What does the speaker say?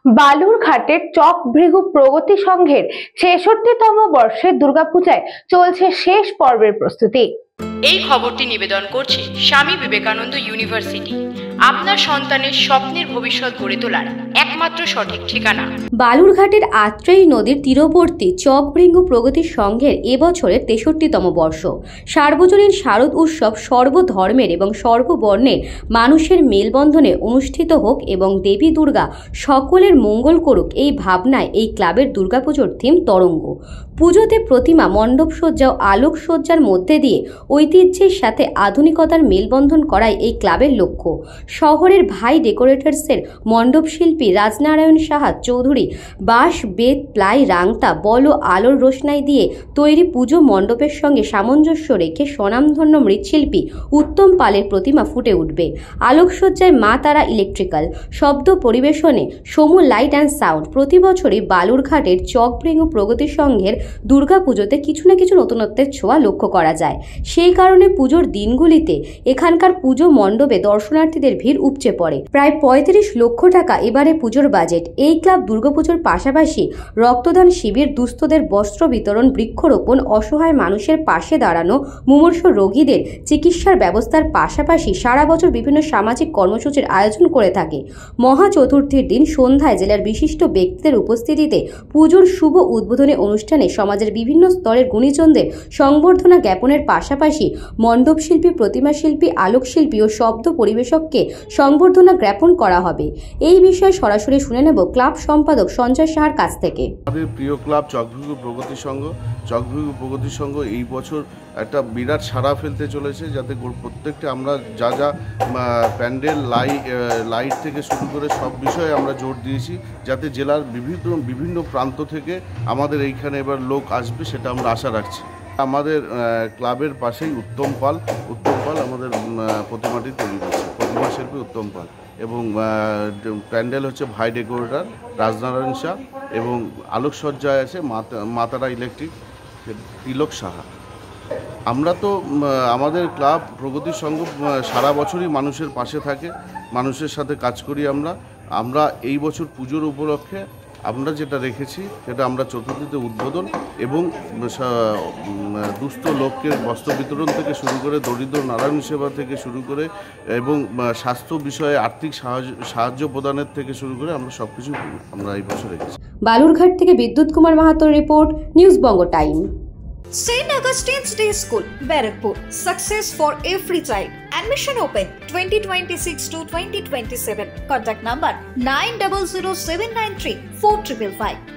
বালুরঘাটের চকভৃগু প্রগতি সংঘের ৬৬তম বর্ষের দুর্গাপূজায় চলছে শেষ পর্বের প্রস্তুতি। এই খবরটি নিবেদন করছে স্বামী বিবেকানন্দ ইউনিভার্সিটি, আপনার সন্তানের স্বপ্নের ভবিষ্যৎ গড়ে তোলার একমাত্র সঠিক ঠিকানা। বালুরঘাটের আত্রেয়ী নদীর তীরবর্তী চকভৃগু প্রগতি সংঘের এবছরের ৬৩তম বর্ষ। সার্বজনীন শারদ উৎসব সর্বধর্মের এবং সর্ববর্ণের মানুষের মেলবন্ধনে অনুষ্ঠিত হোক এবং দেবী দুর্গা সকলের মঙ্গল করুক, এই ভাবনায় এই ক্লাবের দুর্গাপুজোর থিম তরঙ্গ। পুজোতে প্রতিমা, মণ্ডপসজ্জা ও আলোকসজ্জার মধ্যে দিয়ে ঐতিহ্যের সাথে আধুনিকতার মেলবন্ধন করাই এই ক্লাবের লক্ষ্য। শহরের ভাই ডেকোরেটরসের মণ্ডপ শিল্পী রাজনারায়ণ সাহা চৌধুরী বাঁশ, বেত, প্লাই, রাংতা, বল ও আলোর রোশনাই দিয়ে তৈরি পুজো মণ্ডপের সঙ্গে সামঞ্জস্য রেখে স্বনামধন্য মৃৎশিল্পী উত্তম পালের প্রতিমা ফুটে উঠবে। আলোকসজ্জায় মা তারা ইলেকট্রিক্যাল, শব্দ পরিবেশনে সমু লাইট অ্যান্ড সাউন্ড। প্রতি বছরই বালুরঘাটের চকভৃগু প্রগতি সংঘের দুর্গাপুজোতে কিছু না কিছু নতুনত্বের ছোঁয়া লক্ষ্য করা যায়। সেই কারণে পুজোর দিনগুলিতে এখানকার পুজো মণ্ডপে দর্শনার্থীদের ভিড় উপচে পড়ে। প্রায় ৩৫ লক্ষ টাকা এবারে পুজোর বাজেট। এই ক্লাব দুর্গাপুজোর পাশাপাশি রক্তদান শিবির, দুস্থদের বস্ত্র বিতরণ, বৃক্ষরোপণ, অসহায় মানুষের পাশে দাঁড়ানো, মুমূর্ষু রোগীদের চিকিৎসার ব্যবস্থার পাশাপাশি সারা বছর বিভিন্ন সামাজিক কর্মসূচির আয়োজন করে থাকে। মহা চতুর্থীর দিন সন্ধ্যায় জেলার বিশিষ্ট ব্যক্তিদের উপস্থিতিতে পুজোর শুভ উদ্বোধনী অনুষ্ঠানে সমাজের বিভিন্ন স্তরের গুণীজনদের সংবর্ধনা জ্ঞাপনের পাশাপাশি মণ্ডপ শিল্পী, প্রতিমা শিল্পী, আলোকশিল্পী ও শব্দ পরিবেশককে সংবর্ধনা জ্ঞাপন করা হবে। এই বিষয়ে সরাসরি শুনে নেব ক্লাব সম্পাদক সঞ্জয় সাহার কাছ থেকে। আমাদের প্রিয় ক্লাব চকভৃগু প্রগতি সংঘ। চকভৃগু প্রগতি সংঘ এই বছর একটা বিরাট সাড়া ফেলতে চলেছে, যাতে প্রত্যেকটা আমরা যা যা প্যান্ডেল, লাইট থেকে শুরু করে সব বিষয়ে আমরা জোর দিয়েছি, যাতে জেলার বিভিন্ন প্রান্ত থেকে আমাদের এইখানে এবার লোক আসবে, সেটা আমরা আশা রাখছি। আমাদের ক্লাবের পাশেই উত্তম পাল আমাদের প্রতিমাটি তৈরি করছে, প্রতিমা শিল্পী উত্তম পাল, এবং প্যান্ডেল হচ্ছে ভাই ডেকোরেটর রাজনারায়ণ শাহ, এবং আলোকসজ্জায় আছে মা তারা ইলেকট্রিক তিলক সাহা। আমরা তো আমাদের ক্লাব প্রগতি সংঘ সারা বছরই মানুষের পাশে থাকে, মানুষের সাথে কাজ করি। আমরা এই বছর পুজোর উপলক্ষে আমরা যেটা রেখেছি সেটা আমরা চতুর্থীতে উদ্বোধন এবং দুস্থ লোককে বস্ত্র বিতরণ থেকে শুরু করে, দরিদ্র নারায়ণ সেবা থেকে শুরু করে, এবং স্বাস্থ্য বিষয়ে আর্থিক সাহায্য প্রদানের থেকে শুরু করে আমরা সবকিছু আমরা এই বছর রেখেছি। বালুরঘাট থেকে বিদ্যুৎ Kumar মাহাতোর report, news Banga time. St. Augustine's Day School, Barakpur. Success for every child. Admission open 2026 to 2027. Contact number 900793 4555.